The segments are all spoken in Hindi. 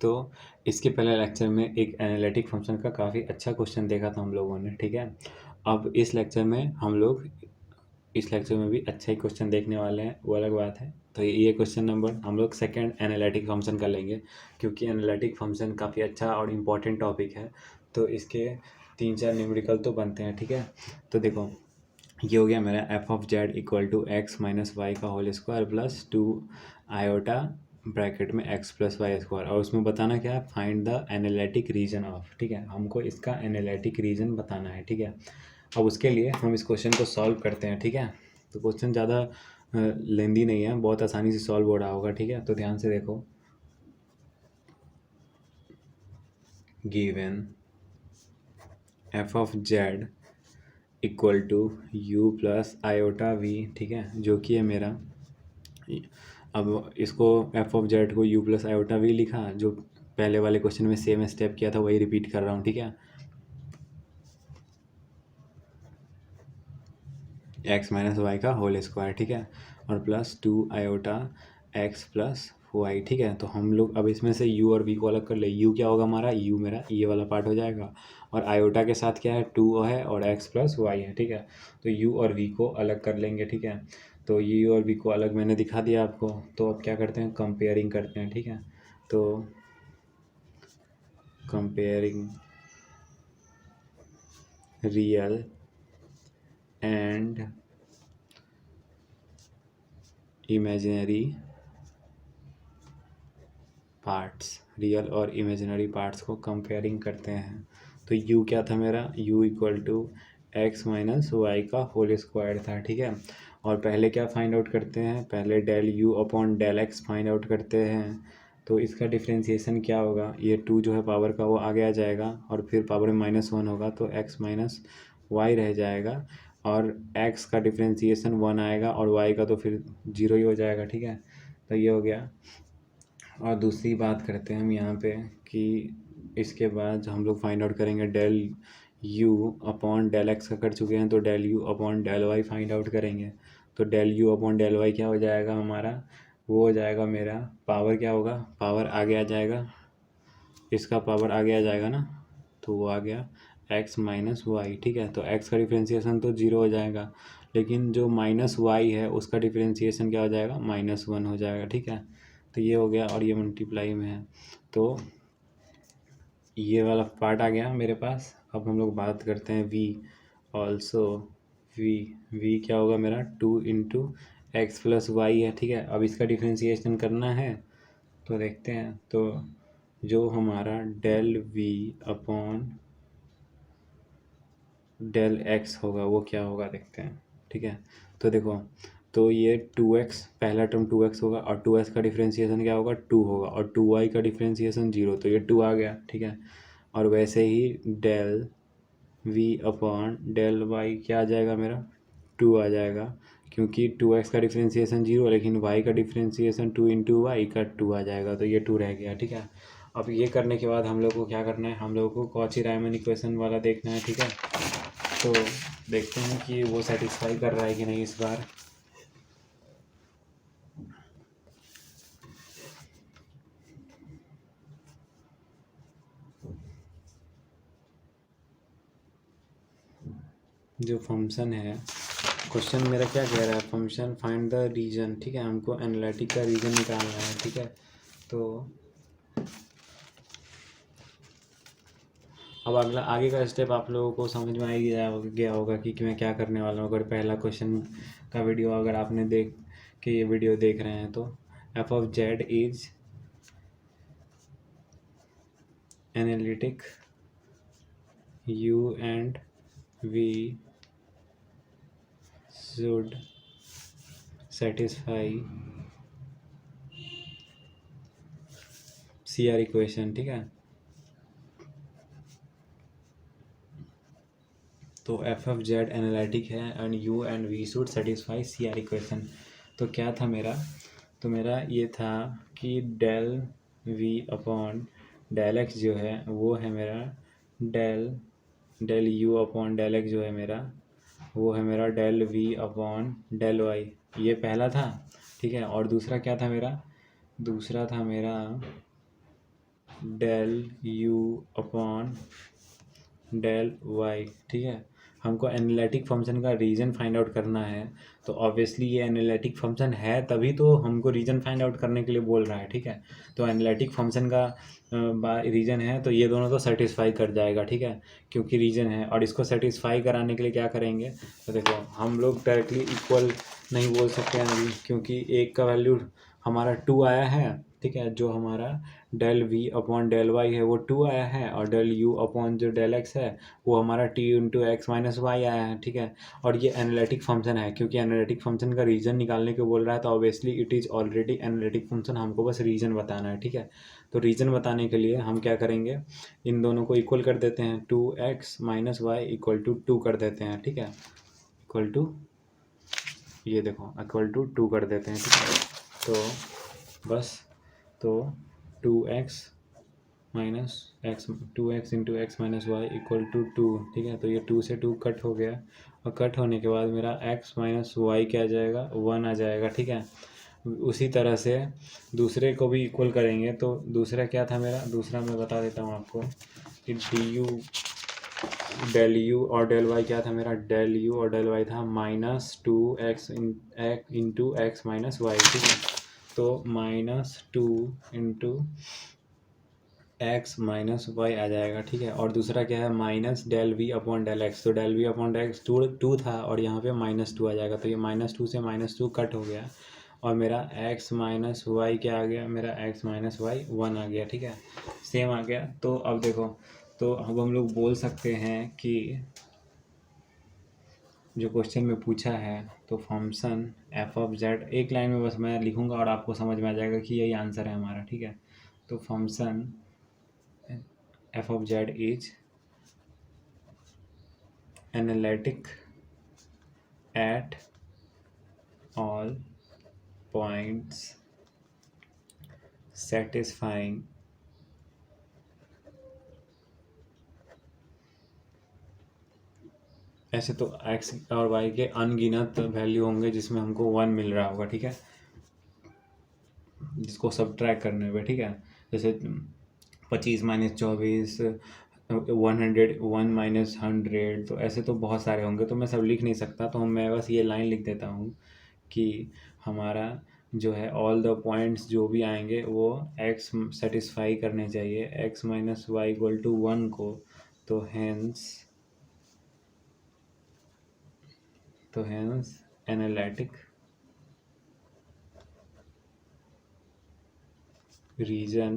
तो इसके पहले लेक्चर में एक एनालिटिक फंक्शन का काफ़ी अच्छा क्वेश्चन देखा था हम लोगों ने, ठीक है। अब इस लेक्चर में हम लोग इस लेक्चर में भी अच्छा ही क्वेश्चन देखने वाले हैं, वो अलग बात है। तो ये क्वेश्चन नंबर हम लोग सेकंड एनालिटिक फंक्शन का लेंगे, क्योंकि एनालिटिक फंक्शन काफ़ी अच्छा और इम्पॉर्टेंट टॉपिक है। तो इसके 3-4 न्यूमेरिकल तो बनते हैं, ठीक है। तो देखो, ये हो गया मेरा F of Z equal to x minus Y का whole square plus 2 iota bracket में एक्स प्लस वाई स्क्वायर, और उसमें बताना क्या है, find the analytic region of, ठीक है। हमको इसका एनालिटिक रीजन बताना है, ठीक है। अब उसके लिए हम इस क्वेश्चन को सॉल्व करते हैं, ठीक है। तो क्वेश्चन ज़्यादा लेंदी नहीं है, बहुत आसानी से सॉल्व हो रहा होगा, ठीक है। तो ध्यान से देखो, given f of Z equal to u plus iota v, ठीक है, जो कि है मेरा, अब इसको एफ ऑफ जेड को यू प्लस आयोटा वी लिखा, जो पहले वाले क्वेश्चन में सेम स्टेप किया था वही रिपीट कर रहा हूँ, ठीक है। एक्स माइनस वाई का होल स्क्वायर, ठीक है, और plus 2 iota x plus y, ठीक है। तो हम लोग अब इसमें से u और v को अलग कर ले। u क्या होगा हमारा, u मेरा ये वाला पार्ट हो जाएगा, और आयोटा के साथ क्या है, 2 है और x प्लस वाई है, ठीक है। तो u और v को अलग कर लेंगे, ठीक है। तो u और v को अलग मैंने दिखा दिया आपको। तो अब क्या करते हैं, कंपेयरिंग करते हैं, ठीक है। तो comparing real and imaginary parts, real और इमेजिनरी पार्ट्स को कंपेयरिंग करते हैं। तो u क्या था मेरा, u equal to x minus Y का होल स्क्वायर था, ठीक है। और पहले क्या फाइंड आउट करते हैं, पहले del u upon del x find out करते हैं। तो इसका डिफ्रेंसिएशन क्या होगा, ये 2 जो है पावर का वो आगे आ जाएगा, और फिर पावर में -1 होगा तो x माइनस वाई रह जाएगा, और x का डिफ्रेंसिएशन 1 आएगा और y का तो फिर 0 ही हो जाएगा, ठीक है। तो ये हो गया। और दूसरी बात करते हैं हम यहाँ पे कि इसके बाद हम लोग फाइंड आउट करेंगे del u upon del x का कर चुके हैं, तो del u upon del y find out करेंगे। तो del u upon del y क्या हो जाएगा हमारा, वो हो जाएगा मेरा, पावर क्या होगा, पावर आगे आ जाएगा, इसका पावर आगे आ जाएगा ना, तो वो आ गया x माइनस वाई, ठीक है। तो x का डिफ्रेंसिएशन तो 0 हो जाएगा, लेकिन जो माइनस वाई है उसका डिफ्रेंसिएशन क्या हो जाएगा, -1 हो जाएगा, ठीक है। तो ये हो गया, और ये मल्टीप्लाई में है, तो ये वाला पार्ट आ गया मेरे पास। अब हम लोग बात करते हैं v ऑल्सो, v क्या होगा मेरा, 2 इंटू एक्स प्लस वाई है, ठीक है। अब इसका डिफ्रेंसिएशन करना है, तो देखते हैं। तो जो हमारा del v upon del x होगा वो क्या होगा, देखते हैं, ठीक है। तो देखो, तो ये 2x, पहला टर्म 2x होगा, और 2x का डिफ्रेंसिएशन क्या होगा, 2 होगा, और 2y का डिफ्रेंसिएशन 0, तो ये 2 आ गया, ठीक है। और वैसे ही del v upon del y क्या आ जाएगा मेरा, 2 आ जाएगा, क्योंकि 2x का डिफ्रेंसिएशन 0, लेकिन y का डिफ्रेंसिएशन 2 इंटू वाई का 2 आ जाएगा, तो ये 2 रह गया, ठीक है। अब ये करने के बाद हम लोग को क्या करना है, हम लोग को कॉची रायमन इक्वेशन वाला देखना है, ठीक है। तो देखते हैं कि वो सेटिस्फाई कर रहा है कि नहीं इस बार। जो फंक्शन है, क्वेश्चन मेरा क्या कह रहा है, फंक्शन फाइंड द रीजन, ठीक है। हमको एनालिटिक का रीजन निकालना है, ठीक है। तो अब अगला आगे का स्टेप आप लोगों को समझ में आ ही गया होगा कि मैं क्या करने वाला हूँ। अगर पहला क्वेश्चन का वीडियो अगर आपने देख के ये वीडियो देख रहे हैं, तो f of z is analytic u and v should satisfy c are equation, ठीक है। तो एफ ऑफ जेड एनालिटिक है and u and v should satisfy c are equation. तो क्या था मेरा, तो मेरा ये था कि del we upon del x जो है वो है मेरा del del u upon del x जो है मेरा, वो है मेरा del we upon del Y, ये पहला था, ठीक है। और दूसरा क्या था मेरा, दूसरा था मेरा del u upon del y, ठीक है। हमको एनालिटिक फंक्शन का रीजन फाइंड आउट करना है, तो ऑब्वियसली ये एनालिटिक फंक्शन है तभी तो हमको रीजन फाइंड आउट करने के लिए बोल रहा है, ठीक है। तो एनालिटिक फंक्शन का रीजन है तो ये दोनों तो सेटिस्फाई कर जाएगा, ठीक है, क्योंकि रीजन है। और इसको सेटिस्फाई कराने के लिए क्या करेंगे, तो देखो हम लोग डायरेक्टली इक्वल नहीं बोल सकते हैं अभी, क्योंकि एक का वैल्यू हमारा 2 आया है, ठीक है, जो हमारा del we upon del y है वो 2 आया है, और डेल यू अपॉन जो डेल एक्स है वो हमारा t into x minus y आया है, ठीक है। और ये एनालिटिक फंक्शन है, क्योंकि एनालिटिक फंक्शन का रीजन निकालने को बोल रहा है तो obviously it is already analytic function, हमको बस रीजन बताना है, ठीक है। तो रीजन बताने के लिए हम क्या करेंगे, इन दोनों को इक्वल कर देते हैं, 2x minus y equal to 2 कर देते हैं, ठीक है, इक्वल टू, ये देखो इक्वल टू 2 कर देते हैं, ठीक है। तो बस, तो 2x minus x, 2x into x minus y equal to 2, ठीक है। तो ये 2 से 2 कट हो गया, और कट होने के बाद मेरा x माइनस वाई क्या आ जाएगा, 1 आ जाएगा, ठीक है। उसी तरह से दूसरे को भी इक्वल करेंगे, तो दूसरा क्या था मेरा, दूसरा मैं बता देता हूँ आपको कि डी यू डेल यू और डेल वाई क्या था मेरा, डेल यू और डेल वाई था -2x into x minus Y, ठीक है। तो -2 इंटू एक्स माइनस वाई आ जाएगा, ठीक है। और दूसरा क्या है, minus del we upon del X, तो del we upon del X two था और यहाँ पे -2 आ जाएगा, तो ये -2 से -2 कट हो गया, और मेरा x माइनस वाई क्या आ गया, मेरा x माइनस वाई 1 आ गया, ठीक है, सेम आ गया। तो अब देखो, तो अब हम लोग बोल सकते हैं कि जो क्वेश्चन में पूछा है, तो फंक्शन एफ ऑफ जेड, एक लाइन में बस मैं लिखूंगा और आपको समझ में आ जाएगा कि यही आंसर है हमारा, ठीक है। तो function F of z is analytic at all points satisfying ऐसे तो x और y के अनगिनत वैल्यू होंगे जिसमें हमको 1 मिल रहा होगा, ठीक है, जिसको सब्ट्रैक्ट करने पे, ठीक है। जैसे 25 माइनस 24, 101 माइनस 100, तो ऐसे तो बहुत सारे होंगे, तो मैं सब लिख नहीं सकता, तो मैं बस ये लाइन लिख देता हूँ कि हमारा जो है ऑल द पॉइंट्स जो भी आएंगे वो x सेटिस्फाई करने चाहिए x minus y equal to 1 को, तो hence analytic region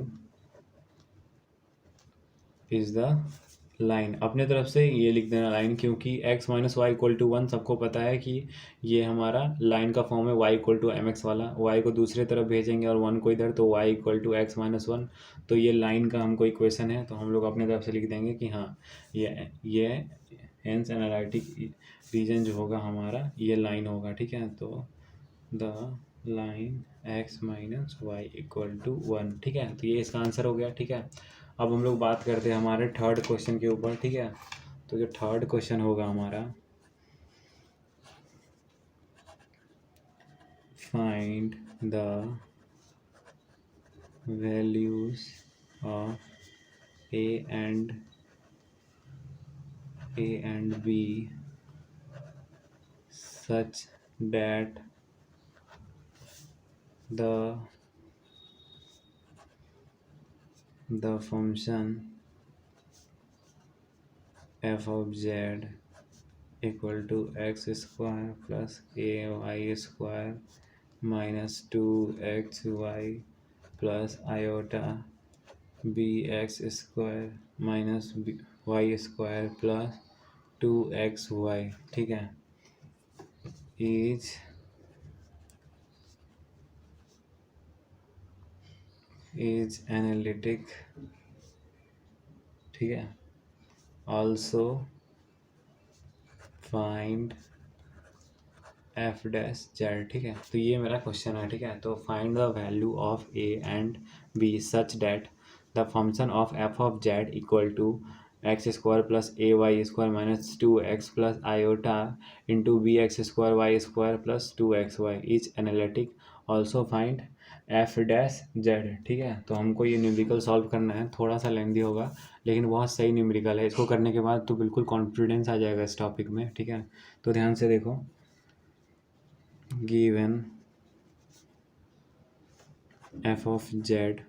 is the line. अपने तरफ से ये लिख देना लाइन, क्योंकि x minus y equal to 1 सबको पता है कि ये हमारा लाइन का फॉर्म है, y equal to m x वाला, y को दूसरे तरफ भेजेंगे और 1 को इधर, तो y equal to x minus 1, तो ये लाइन का हमको इक्वेशन है, तो हम लोग अपने तरफ से लिख देंगे कि हाँ ये हेंस एनालिटिक रीजन जो होगा हमारा ये लाइन होगा, ठीक है। तो the line x minus y equal to 1, ठीक है, तो ये इसका आंसर हो गया, ठीक है। अब हम लोग बात करते हैं हमारे थर्ड क्वेश्चन के ऊपर, ठीक है। तो जो थर्ड क्वेश्चन होगा हमारा, find the values of a and b such that the function f of z equal to x square plus ay square minus 2xy plus iota bx square minus y square plus 2xy, ठीक है, is analytic, ठीक है। also find f dash z, ठीक है। तो ये मेरा क्वेश्चन है, ठीक है। तो find the value of a and b such that the function of f of z equal to x square plus a y square minus 2x plus iota into b x square y square plus 2xy is analytic. Also find f dash z, ठीक है। तो हमको ये न्यूमेरिकल सॉल्व करना है, थोड़ा सा लेंदी होगा लेकिन बहुत सही न्यूमेरिकल है। इसको करने के बाद तो बिल्कुल कॉन्फिडेंस आ जाएगा इस टॉपिक में, ठीक है। तो ध्यान से देखो, given f of Z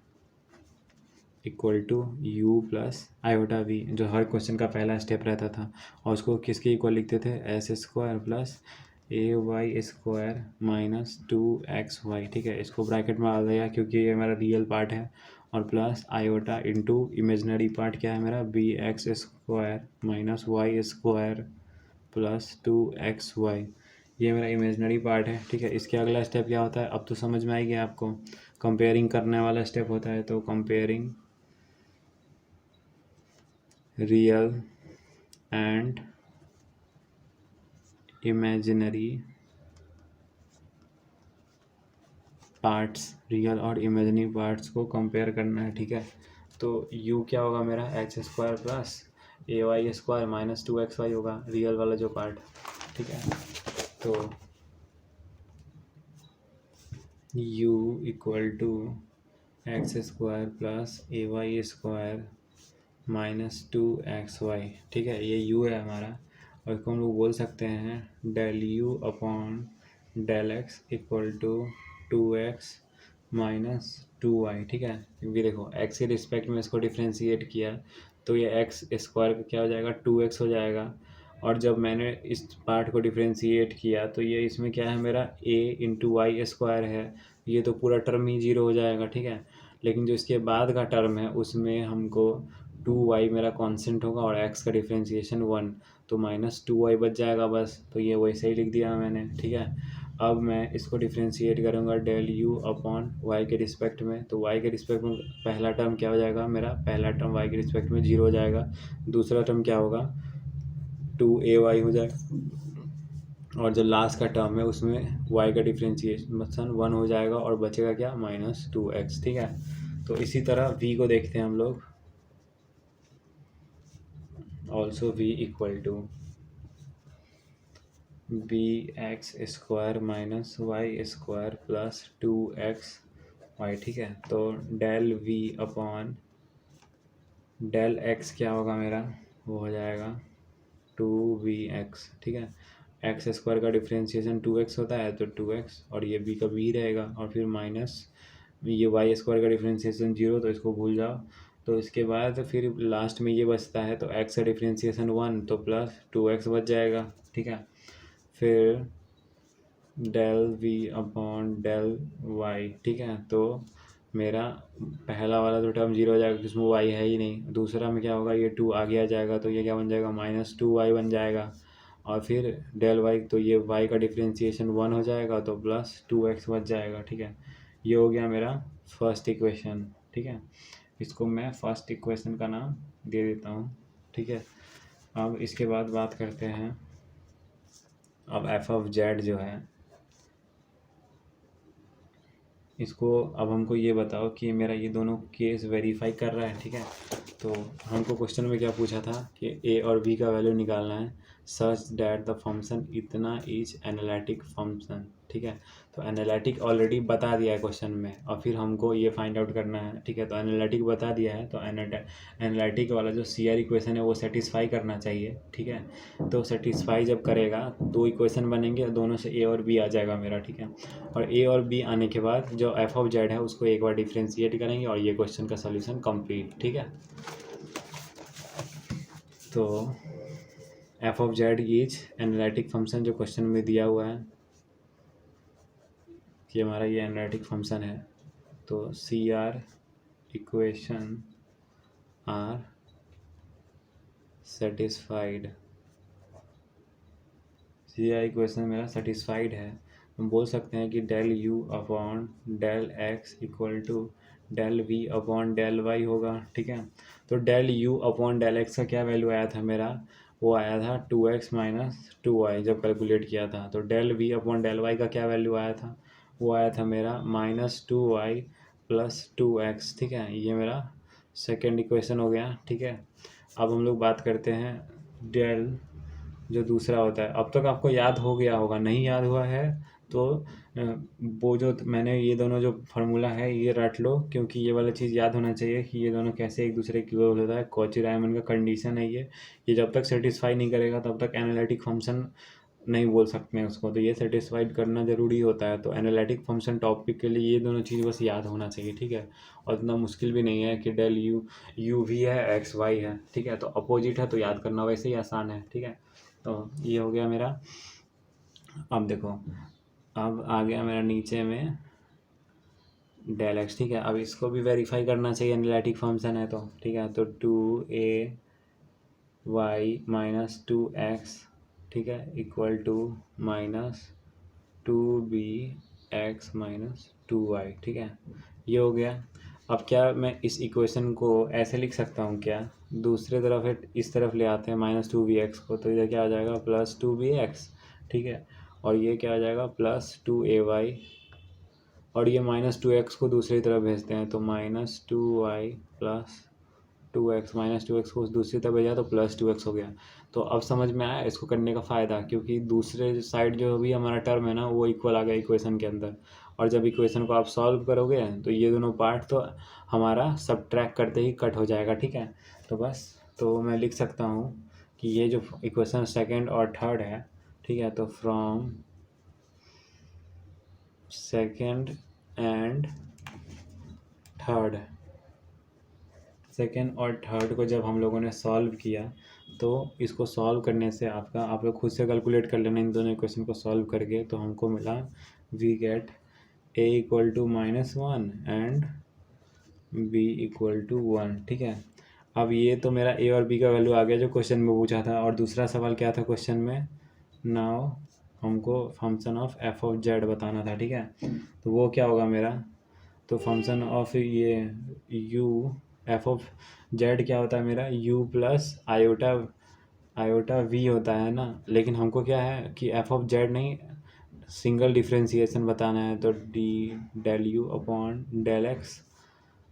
equal to u plus iota v, जो हर क्वेश्चन का पहला स्टेप रहता था, और उसको किसके इक्वल लिखते थे, S square plus a y square minus 2xy, ठीक है। इसको ब्रैकेट में आ गया क्योंकि ये मेरा रियल पार्ट है, और plus iota into imaginary part क्या है मेरा, b x square minus y square plus 2xy, ये मेरा इमेजनरी पार्ट है, ठीक है। इसके अगला स्टेप क्या होता है, अब तो समझ में आएगी आपको, कंपेयरिंग करने वाला स्टेप होता है। तो comparing real and imaginary parts, real और इमेजिनरी पार्ट्स को कंपेयर करना है, ठीक है। तो u क्या होगा मेरा, H square plus a y square minus 2xy होगा, रियल वाला जो पार्ट, ठीक है। तो u equal to x square plus a y square minus 2xy, ठीक है। ये u है हमारा, और इसको हम लोग बोल सकते हैं del u upon del x equal to 2x minus 2y, ठीक है। क्योंकि देखो x के रिस्पेक्ट में इसको डिफ्रेंशिएट किया तो ये x स्क्वायर का क्या हो जाएगा, 2x हो जाएगा, और जब मैंने इस पार्ट को डिफ्रेंशिएट किया तो ये इसमें क्या है मेरा a इंटू वाई स्क्वायर है, ये तो पूरा टर्म ही जीरो हो जाएगा, ठीक है। लेकिन जो इसके बाद का टर्म है उसमें हमको 2y मेरा कांस्टेंट होगा और x का डिफ्रेंशिएशन 1, तो माइनस 2y बच जाएगा बस। तो ये वैसे ही लिख दिया मैंने, ठीक है। अब मैं इसको डिफ्रेंशिएट करूँगा डेल u अपॉन वाई के रिस्पेक्ट में, तो y के रिस्पेक्ट में पहला टर्म क्या हो जाएगा मेरा, पहला टर्म y के रिस्पेक्ट में 0 हो जाएगा, दूसरा टर्म क्या होगा 2ay हो जाएगा, और जो लास्ट का टर्म है उसमें y का डिफ्रेंशिएशन 1 हो जाएगा और बचेगा क्या, माइनस 2x, ठीक है। तो इसी तरह v को देखते हैं हम लोग, also v equal to b x square minus y square plus 2xy, ठीक है। तो del v upon del x क्या होगा मेरा, वो हो जाएगा 2vx, ठीक है। एक्स स्क्वायर का डिफ्रेंशिएशन 2x होता है तो 2x, और ये b का b रहेगा, और फिर माइनस ये वाई स्क्वायर का डिफ्रेंशिएशन 0, तो इसको भूल जाओ। तो इसके बाद फिर लास्ट में ये बचता है, तो x का डिफ्रेंशिएशन 1, तो प्लस 2x बच जाएगा, ठीक है। फिर del v upon del y, ठीक है। तो मेरा पहला वाला तो टर्म 0 हो जाएगा, जिसमें y है ही नहीं, दूसरा में क्या होगा, ये 2 आगे आ जाएगा, तो ये क्या बन जाएगा, माइनस 2y बन जाएगा, और फिर डेल y, तो ये y का डिफ्रेंशिएशन 1 हो जाएगा, तो प्लस 2x बच जाएगा, ठीक है। ये हो गया मेरा फर्स्ट इक्वेशन, ठीक है। इसको मैं फर्स्ट इक्वेशन का नाम दे देता हूँ, ठीक है। अब इसके बाद बात करते हैं, अब एफ ऑफ जेड जो है, इसको अब हमको ये बताओ कि मेरा ये दोनों केस वेरीफाई कर रहा है, ठीक है। तो हमको क्वेश्चन में क्या पूछा था कि ए और बी का वैल्यू निकालना है, सच डैट द फंक्शन इतना इज एनालिटिक फंक्शन, ठीक है। तो एनालिटिक ऑलरेडी बता दिया है क्वेश्चन में, और फिर हमको ये फाइंड आउट करना है, ठीक है। तो एनालिटिक बता दिया है, तो एनालिटिक वाला जो सी आर इक्वेशन है वो सेटिस्फाई करना चाहिए, ठीक है। तो सेटिस्फाई जब करेगा, दो इक्वेशन बनेंगे, दोनों से ए और बी आ जाएगा मेरा, ठीक है। और ए और बी आने के बाद जो एफ ऑफ जेड है उसको एक बार डिफ्रेंशिएट करेंगे, और ये क्वेश्चन का सोल्यूशन कंप्लीट, ठीक है। तो f of z is analytic function, जो क्वेश्चन में दिया हुआ है कि हमारा ये एनालिटिक फंक्शन है, तो C are equation are satisfied, C are equation मेरा सेटिस्फाइड है। हम बोल सकते हैं कि del u upon del x equal to del v upon del y होगा, ठीक है। तो del u upon del x का क्या वैल्यू आया था मेरा, वो आया था 2x माइनस 2y जब कैलकुलेट किया था। तो del v upon del y का क्या वैल्यू आया था, वो आया था मेरा माइनस 2y प्लस 2x, ठीक है। ये मेरा सेकेंड इक्वेशन हो गया, ठीक है। अब हम लोग बात करते हैं डेल जो दूसरा होता है, अब तक आपको याद हो गया होगा, नहीं याद हुआ है तो वो जो मैंने ये दोनों जो फार्मूला है ये रट लो, क्योंकि ये वाला चीज़ याद होना चाहिए कि ये दोनों कैसे एक दूसरे की इक्वल होता है। कॉची रायमन का कंडीशन है ये जब तक सेटिस्फाई नहीं करेगा तब तक एनालिटिक फंक्शन नहीं बोल सकते हैं उसको। तो ये सेटिस्फाइड करना ज़रूरी होता है। तो एनालिटिक फंक्शन टॉपिक के लिए ये दोनों चीज़ बस याद होना चाहिए, ठीक है। और इतना मुश्किल भी नहीं है कि डेल यू भी है, एक्स वाई है, ठीक है। तो अपोजिट है तो याद करना वैसे ही आसान है, ठीक है। तो ये हो गया मेरा। अब देखो, अब आ गया मेरा नीचे में डेल एक्स, ठीक है। अब इसको भी वेरीफाई करना चाहिए, एनालिटिक फंक्शन है तो, ठीक है। तो 2a वाई माइनस 2x, ठीक है, equal to minus 2bx minus 2y, ठीक है। ये हो गया। अब क्या मैं इस इक्वेशन को ऐसे लिख सकता हूँ क्या, दूसरे तरफ है इस तरफ ले आते हैं -2bx को, तो इधर क्या आ जाएगा +2bx, ठीक है। और ये क्या आ जाएगा +2ay, और ये -2x को दूसरी तरफ भेजते हैं तो -2y प्लस 2x, -2x को दूसरी तरफ भेजा तो +2x हो गया। तो अब समझ में आया इसको करने का फ़ायदा, क्योंकि दूसरे साइड जो भी हमारा टर्म है ना वो इक्वल आ गया इक्वेशन के अंदर। और जब इक्वेशन को आप सॉल्व करोगे तो ये दोनों पार्ट तो हमारा सब्ट्रैक्ट करते ही कट हो जाएगा, ठीक है। तो बस, तो मैं लिख सकता हूँ कि ये जो इक्वेशन सेकेंड और थर्ड है, ठीक है, तो from second and third, second और थर्ड को जब हम लोगों ने सॉल्व किया तो इसको सॉल्व करने से आप लोग खुद से कैलकुलेट कर लेना इन दोनों इक्वेशन को सॉल्व करके, तो हमको मिला we get a equal to -1 and b equal to 1, ठीक है। अब ये तो मेरा a और b का वैल्यू आ गया जो क्वेश्चन में पूछा था। और दूसरा सवाल क्या था क्वेश्चन में, नाउ हमको function of f of z बताना था, ठीक है। तो वो क्या होगा मेरा, तो फंक्शन ऑफ ये u एफ ऑफ जेड क्या होता है मेरा, u प्लस आयोटा वी होता है ना। लेकिन हमको क्या है कि एफ ऑफ जेड नहीं, सिंगल डिफ्रेंशिएशन बताना है। तो del u upon del x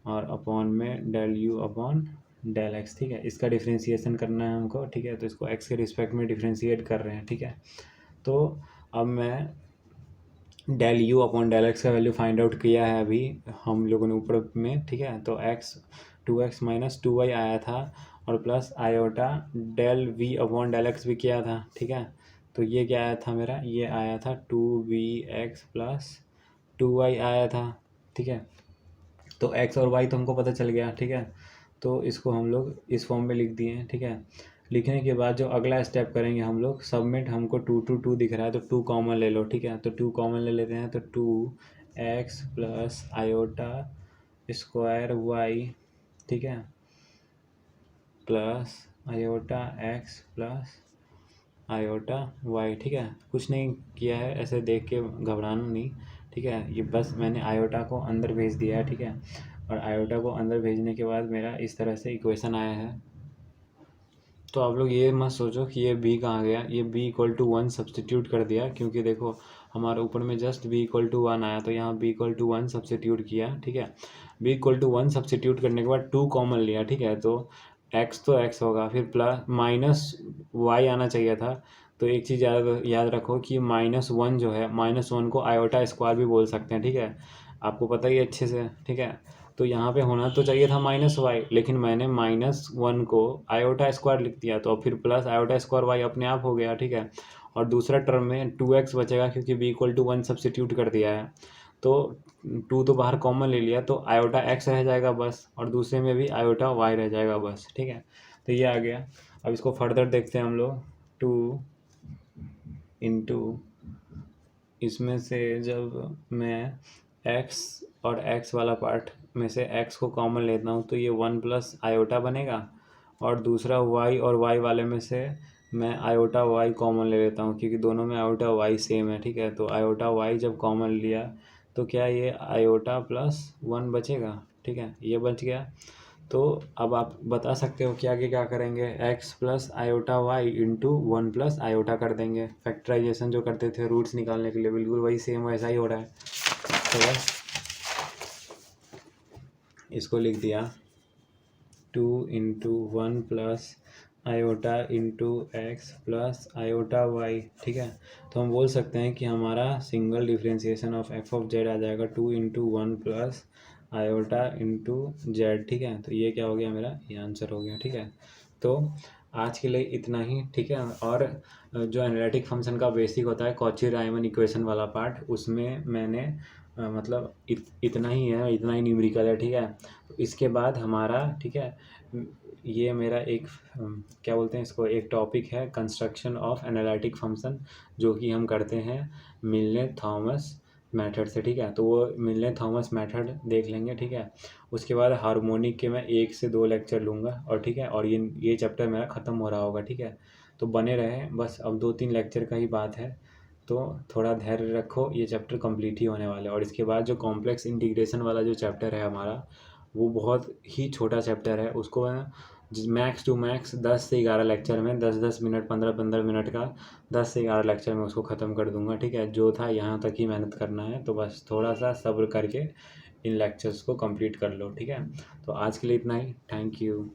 और अपॉन में del u upon del x, ठीक है। इसका डिफ्रेंशिएशन करना है हमको, ठीक है। तो इसको एक्स के रिस्पेक्ट में डिफ्रेंशिएट कर रहे हैं, ठीक है। तो अब मैं del u upon del x का वैल्यू फाइंड आउट किया है अभी हम लोगों ने ऊपर में, ठीक है। तो एक्स 2x माइनस 2y आया था, और plus iota del we upon del x भी किया था, ठीक है। तो ये क्या आया था मेरा, ये आया था 2bx प्लस 2y आया था, ठीक है। तो x और y तो हमको पता चल गया, ठीक है। तो इसको हम लोग इस फॉर्म में लिख दिए, ठीक है। लिखने के बाद जो अगला स्टेप करेंगे हम लोग, सबमिट, हमको 2 दिख रहा है तो 2 कॉमन ले लो, ठीक है। तो 2 कॉमन ले लेते हैं, तो 2x plus iota square y, ठीक है, plus iota x plus iota y, ठीक है। कुछ नहीं किया है, ऐसे देख के घबराना नहीं, ठीक है। ये बस मैंने आयोटा को अंदर भेज दिया है, ठीक है। और आयोटा को अंदर भेजने के बाद मेरा इस तरह से इक्वेशन आया है। तो आप लोग ये मत सोचो कि ये b कहाँ गया, ये b इक्वल टू 1 सब्सटीट्यूट कर दिया, क्योंकि देखो हमारे ऊपर में जस्ट b इक्वल टू 1 आया, तो यहाँ b इक्वल टू 1 सब्सटीट्यूट किया, ठीक है। b इक्वल टू 1 सब्सटीट्यूट करने के बाद 2 कॉमन लिया, ठीक है। तो x तो x होगा, फिर प्लस माइनस y आना चाहिए था। तो एक चीज़ याद रखो कि -1 जो है, -1 को आयोटा स्क्वायर भी बोल सकते हैं, ठीक है। आपको पता ही अच्छे से, ठीक है। तो यहाँ पे होना तो चाहिए था -y, लेकिन मैंने -1 को आयोटा स्क्वायर लिख दिया, तो फिर प्लस आयोटा स्क्वायर y अपने आप हो गया, ठीक है। और दूसरा टर्म में 2x बचेगा, क्योंकि b इक्वल टू 1 सब्सटीट्यूट कर दिया है। तो 2 तो बाहर कॉमन ले लिया, तो आयोटा x रह जाएगा बस, और दूसरे में भी आयोटा y रह जाएगा बस, ठीक है। तो ये आ गया। अब इसको फर्दर देखते हैं हम लोग, 2 इंटू इसमें से जब मैं x और x वाला पार्ट में से x को कॉमन लेता हूँ तो ये 1 प्लस आयोटा बनेगा, और दूसरा y और y वाले में से मैं आयोटा y कॉमन ले लेता हूँ, क्योंकि दोनों में आयोटा y सेम है, ठीक है। तो आयोटा y जब कॉमन लिया तो क्या ये आयोटा प्लस 1 बचेगा, ठीक है, ये बच गया। तो अब आप बता सकते हो कि आगे क्या करेंगे, x plus iota y into 1 plus iota कर देंगे। फैक्टराइजेशन जो करते थे रूट्स निकालने के लिए, बिल्कुल वही सेम वैसा ही हो रहा है। तो बस इसको लिख दिया 2 into 1 plus iota into x plus iota y, ठीक है। तो हम बोल सकते हैं कि हमारा single differentiation of f of z आ जाएगा 2 × 1 प्लस आयोटा इंटू जेड, ठीक है। तो ये क्या हो गया मेरा, ये आंसर हो गया, ठीक है। तो आज के लिए इतना ही, ठीक है। और जो एनालिटिक फंक्शन का बेसिक होता है कॉची रायमन इक्वेशन वाला पार्ट, उसमें मैंने मतलब इतना ही है, इतना ही न्यूमेरिकल है, ठीक है। तो इसके बाद हमारा, ठीक है, ये मेरा एक क्या बोलते हैं इसको, एक टॉपिक है कंस्ट्रक्शन ऑफ एनालिटिक फंक्शन, जो कि हम करते हैं मिलने थॉमस मेथड से, ठीक है। तो वो मिलने थॉमस मेथड देख लेंगे, ठीक है। उसके बाद हार्मोनिक के मैं 1 से 2 लेक्चर लूँगा, और ठीक है, और ये चैप्टर मेरा ख़त्म हो रहा होगा, ठीक है। तो बने रहे, बस अब 2-3 लेक्चर का ही बात है, तो थोड़ा धैर्य रखो, ये चैप्टर कंप्लीट ही होने वाला है। और इसके बाद जो कॉम्प्लेक्स इंटीग्रेशन वाला जो चैप्टर है हमारा, वो बहुत ही छोटा चैप्टर है, उसको मैं मैक्स टू मैक्स 10 से 11 लेक्चर में 10-10 मिनट 15-15 मिनट का 10 से 11 लेक्चर में उसको ख़त्म कर दूंगा, ठीक है। जो था यहाँ तक ही मेहनत करना है, तो बस थोड़ा सा सब्र करके इन लेक्चर्स को कंप्लीट कर लो, ठीक है। तो आज के लिए इतना ही, थैंक यू।